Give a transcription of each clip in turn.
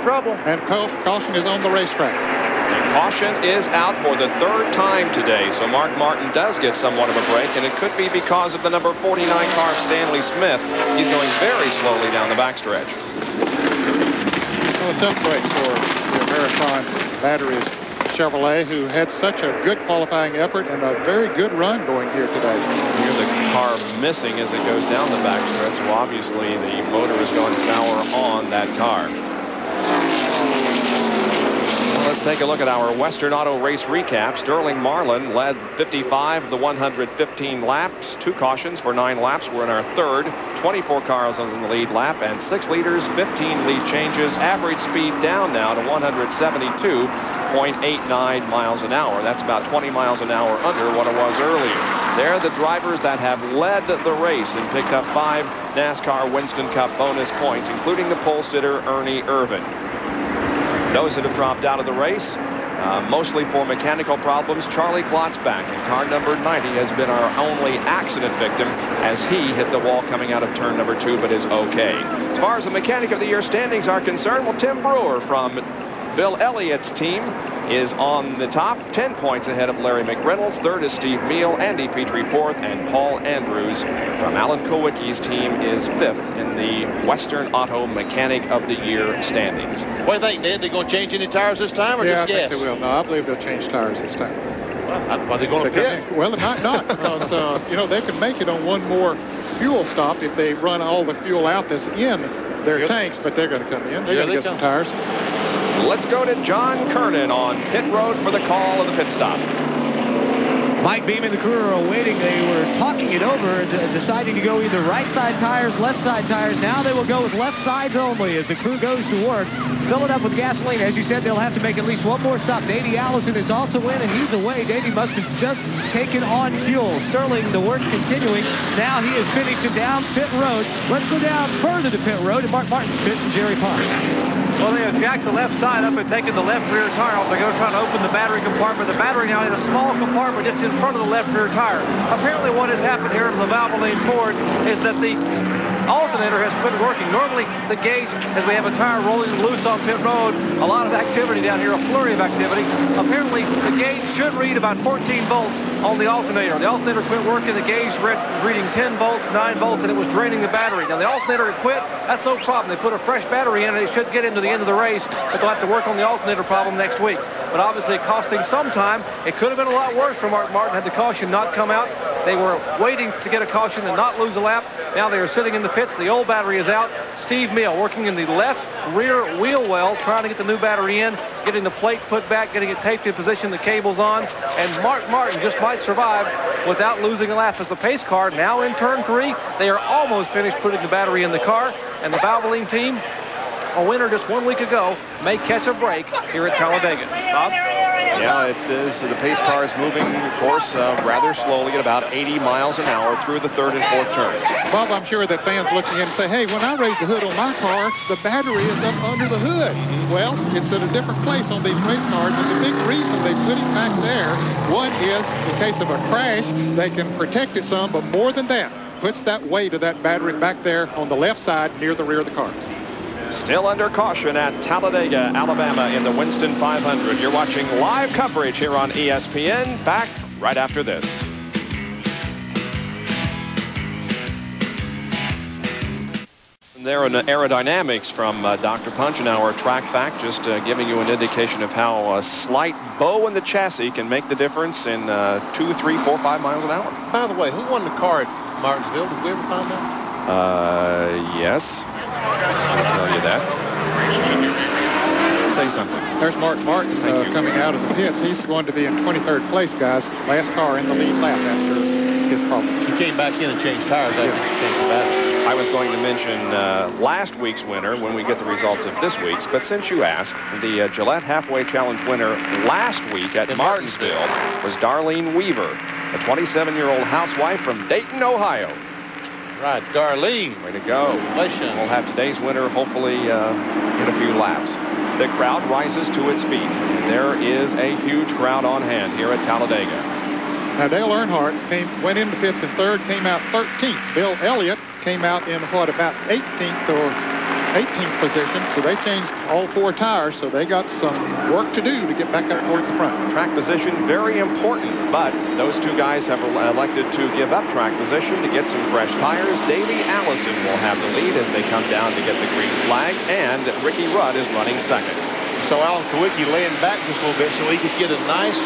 trouble. And caution is on the racetrack. Caution is out for the third time today, so Mark Martin does get somewhat of a break, and it could be because of the number 49 car of Stanley Smith. He's going very slowly down the backstretch. Well, a tough break for the American Batteries Chevrolet, who had such a good qualifying effort and a very good run going here today. Here's the car missing as it goes down the backstretch, so obviously the motor is going sour on that car. Let's take a look at our Western Auto Race recap. Sterling Marlin led 55 of the 115 laps. 2 cautions for 9 laps. We're in our third. 24 cars on the lead lap and 6 leaders, 15 lead changes. Average speed down now to 172.89 miles an hour. That's about 20 miles an hour under what it was earlier. They're the drivers that have led the race and picked up 5 NASCAR Winston Cup bonus points, including the pole sitter Ernie Irvan. Those that have dropped out of the race, mostly for mechanical problems, Charlie Glotzback in car number 90 has been our only accident victim as he hit the wall coming out of turn number 2, but is okay. As far as the Mechanic of the Year standings are concerned, well, Tim Brewer from Bill Elliott's team is on the top, 10 points ahead of Larry McReynolds. Third is Steve Meal, Andy Petrie fourth, and Paul Andrews from Alan Kulwicki's team is 5th in the Western Auto Mechanic of the Year standings. What do you think, Ned? They going to change any tires this time, or yeah, just I think they will. No, I believe they'll change tires this time. Well, are they going to pit? Well, it might not, because you know, they can make it on one more fuel stop if they run all the fuel out that's in their tanks, but they're going to come in. They're going to get some tires. Let's go to John Kernan on pit road for the call of the pit stop. Mike Beam and the crew are waiting. They were talking it over, deciding to go either right side tires, left side tires. Now they will go with left sides only as the crew goes to work. Fill it up with gasoline. As you said, they'll have to make at least one more stop. Davey Allison is also in, and he's away. Davey must have just taken on fuel. Sterling, the work continuing. Now he has finished it down pit road. Let's go down further to pit road, and Mark Martin's pit and Jerry Potts. Well, they have jacked the left side up and taken the left rear tire off. They're going to try to open the battery compartment. The battery now in a small compartment just in front of the left rear tire. Apparently what has happened here in the Valvoline Ford is that the alternator has quit working. Normally the gauge, as we have a tire rolling loose on pit road, a lot of activity down here, a flurry of activity. Apparently the gauge should read about 14 volts on the alternator. The alternator quit working. The gauge reading 10 volts, 9 volts, and it was draining the battery. Now the alternator quit. That's no problem. They put a fresh battery in and it should get into the end of the race, but they'll have to work on the alternator problem next week. But obviously costing some time. It could have been a lot worse for Mark Martin had the caution not come out. They were waiting to get a caution and not lose a lap. Now they are sitting in the pits. The old battery is out. Steve Meal working in the left rear wheel well, trying to get the new battery in, getting the plate put back, getting it taped in position, the cables on, and Mark Martin just might survive without losing a lap as the pace car now in turn 3. They are almost finished putting the battery in the car, and the Valvoline team, a winner just 1 week ago, may catch a break here at Talladega. Bob? Yeah, it is. The pace car is moving, of course, rather slowly at about 80 miles an hour through the 3rd and 4th turns. Bob, I'm sure that fans looking in and say, hey, when I raise the hood on my car, the battery is up under the hood. Well, it's at a different place on these race cars, and the big reason they put it back there, one is, in case of a crash, they can protect it some, but more than that, puts that weight of that battery back there on the left side near the rear of the car. Still under caution at Talladega, Alabama in the Winston 500. You're watching live coverage here on ESPN. Back right after this. There in the aerodynamics from Dr. Punch and our track fact, just giving you an indication of how a slight bow in the chassis can make the difference in 2, 3, 4, 5 miles an hour. By the way, who won the car at Martinsville? Did we ever find out? Yes. I'll tell you that. Say something. There's Mark Martin coming out of the pits. He's going to be in 23rd place, guys. Last car in the lead lap after his problem. He came back in and changed tires after he changed the battery. I was going to mention last week's winner when we get the results of this week's, but since you asked, the Gillette Halfway Challenge winner last week at Martinsville was Darlene Weaver, a 27-year-old housewife from Dayton, Ohio. Right, Darlene. Way to go. We'll have today's winner hopefully in a few laps. The crowd rises to its feet. There is a huge crowd on hand here at Talladega. Now, Dale Earnhardt went into pits in 3rd, came out 13th. Bill Elliott came out in, what, about 18th or 18th position, so they changed all 4 tires, so they got some work to do to get back up towards the front. Track position, very important, but those 2 guys have elected to give up track position to get some fresh tires. Davey Allison will have the lead as they come down to get the green flag, and Ricky Rudd is running second. So Alan Kawicki laying back just a little bit so he could get a nice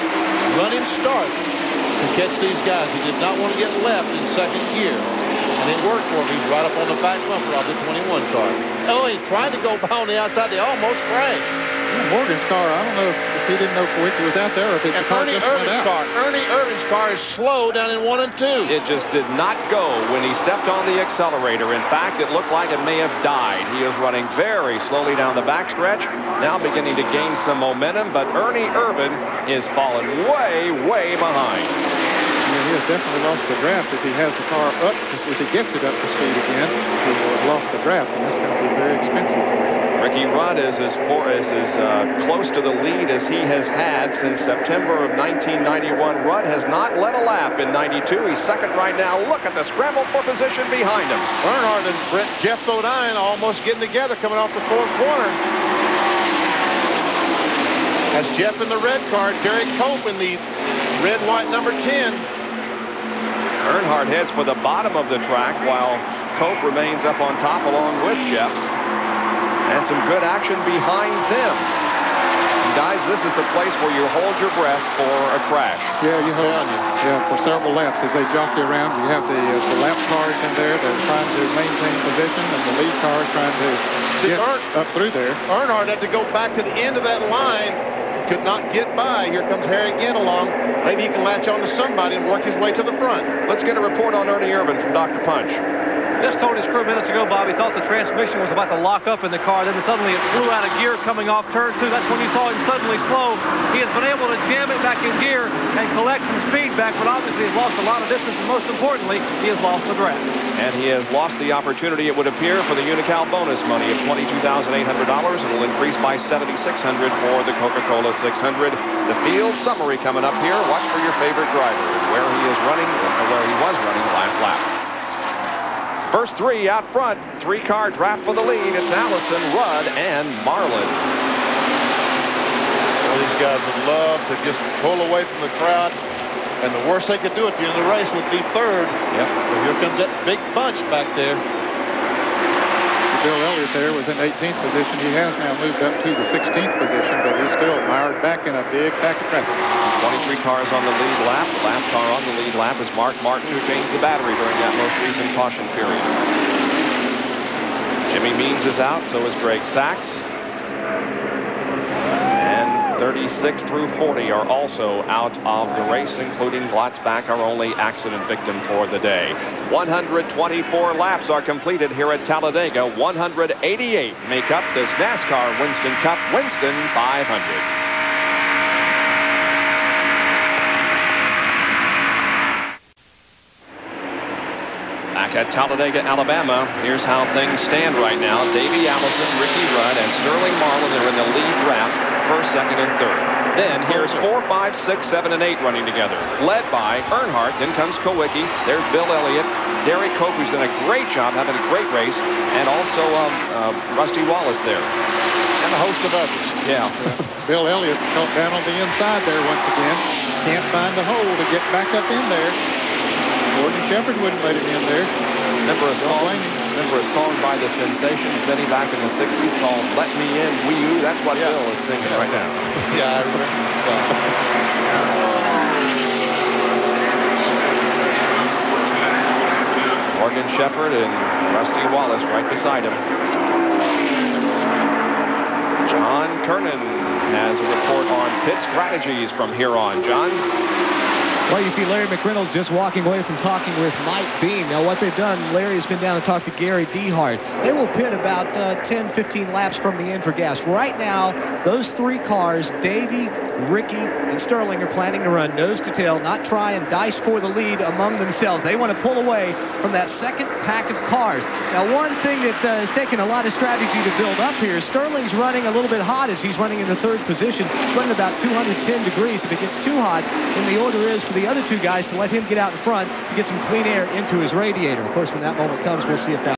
running start to catch these guys. He did not want to get left in second gear. And it worked for him. He's right up on the back bumper of the 21 car. Oh, he tried to go on the outside. They almost crashed. Yeah, Morgan's car, I don't know if he didn't know Kawicki was out there or if it's the car just went out. Ernie Irvin's car is slow down in 1 and 2. It just did not go when he stepped on the accelerator. In fact, it looked like it may have died. He is running very slowly down the backstretch, now beginning to gain some momentum, but Ernie Irvin is falling way, way behind. Yeah, he has definitely lost the draft. If he has the car up, if he gets it up to speed again, he will have lost the draft, and that's going to be very expensive for him. Ricky Rudd is as close to the lead as he has had since September of 1991. Rudd has not led a lap in 92. He's second right now. Look at the scramble for position behind him. Earnhardt and Jeff Bodine almost getting together coming off the 4th corner. That's Jeff in the red car. Derek Cope in the red, white number 10. Earnhardt heads for the bottom of the track while Cope remains up on top along with Jeff. And some good action behind them. And guys, this is the place where you hold your breath for a crash. Yeah, you hold on. Yeah, for several laps as they jockey around. You have the lap cars in there. They're trying to maintain position, and the lead car is trying to get up through there. Earnhardt had to go back to the end of that line. Could not get by. Here comes Harry again along. Maybe he can latch on to somebody and work his way to the front. Let's get a report on Ernie Irvin from Dr. Punch. Just told his crew minutes ago, Bob, he thought the transmission was about to lock up in the car. Then suddenly it flew out of gear coming off turn 2. That's when you saw him suddenly slow. He has been able to jam it back in gear and collect some speed back, but obviously he's lost a lot of distance, and most importantly, he has lost the draft. And he has lost the opportunity, it would appear, for the Unocal bonus money of $22,800. It will increase by $7,600 for the Coca-Cola 600. The field summary coming up here. Watch for your favorite driver and where he is running, or where he was running last lap. First 3 out front, 3-car draft for the lead. It's Allison, Rudd, and Marlin. Well, these guys would love to just pull away from the crowd, and the worst they could do at the end of the race would be 3rd. Yep. So here comes that big bunch back there. Bill Elliott there was in 18th position. He has now moved up to the 16th position, but he's still mired back in a big pack of traffic. 23 cars on the lead lap. The last car on the lead lap is Mark Martin, who changed the battery during that most recent caution period. Jimmy Means is out, so is Greg Sachs. And 36 through 40 are also out of the race, including Glotzback, our only accident victim for the day. 124 laps are completed here at Talladega. 188 make up this NASCAR Winston Cup Winston 500. Back at Talladega, Alabama, here's how things stand right now. Davey Allison, Ricky Rudd, and Sterling Marlin are in the lead draft, 1st, 2nd, and 3rd. Then here's 4, 5, 6, 7, and 8 running together, led by Earnhardt. Then comes Kawicki. There's Bill Elliott. Derek Cope, who's done a great job, having a great race, and also Rusty Wallace there. And a host of others. Yeah. Bill Elliott's caught down on the inside there once again. Can't find the hole to get back up in there. Gordon Shepard wouldn't let him in there. Remember a song by the Sensations, Benny, back in the 60s called Let Me In, Wee Oo? That's what Bill is singing right now. Yeah, I remember the song. Morgan Shepard and Rusty Wallace right beside him. John Kernan has a report on pit strategies from here on. John? Well, you see Larry McReynolds just walking away from talking with Mike Beam. Now, what they've done, Larry has been down to talk to Gary Dehart. They will pit about 10, 15 laps from the end for gas. Right now, those 3 cars, Davey, Ricky, and Sterling, are planning to run nose to tail, not try and dice for the lead among themselves. They want to pull away from that second pack of cars. Now, one thing that has taken a lot of strategy to build up here is Sterling's running a little bit hot as he's running in the 3rd position, running about 210 degrees. If it gets too hot, then the order is for the other 2 guys to let him get out in front to get some clean air into his radiator. Of course, when that moment comes, we'll see if that